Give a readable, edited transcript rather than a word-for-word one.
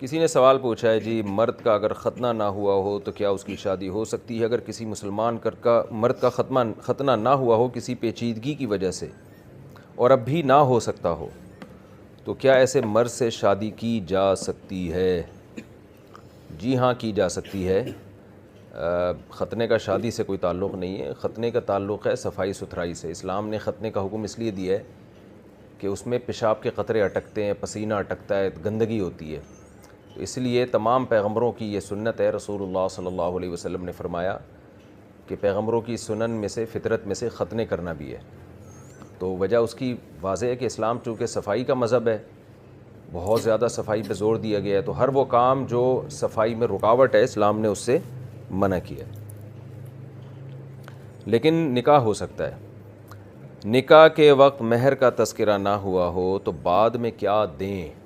किसी ने सवाल पूछा है जी, मर्द का अगर ख़तना ना हुआ हो तो क्या उसकी शादी हो सकती है? अगर किसी मुसलमान मर्द का ख़तना ना हुआ हो किसी पेचीदगी की वजह से और अब भी ना हो सकता हो, तो क्या ऐसे मर्द से शादी की जा सकती है? जी हाँ, की जा सकती है। ख़तने का शादी से कोई ताल्लुक़ नहीं है। ख़तने का ताल्लुक़ है सफाई सुथराई से। इस्लाम ने ख़तने का हुक्म इसलिए दिया है कि उसमें पेशाब के क़तरे अटकते हैं, पसीना अटकता है, गंदगी होती है। तो इसलिए तमाम पैगम्बरों की ये सुन्नत है। रसूलुल्लाह सल्लल्लाहु अलैहि वसल्लम ने फ़रमाया कि पैगम्बरों की सुनन में से, फ़ितरत में से ख़तने करना भी है। तो वजह उसकी वाज़ेह है कि इस्लाम चूँकि सफाई का मज़हब है, बहुत ज़्यादा सफाई पे ज़ोर दिया गया है, तो हर वो काम जो सफाई में रुकावट है इस्लाम ने उससे मना किया। लेकिन निकाह हो सकता है। निकाह के वक्त महर का तज़किरा ना हुआ हो तो बाद में क्या दें?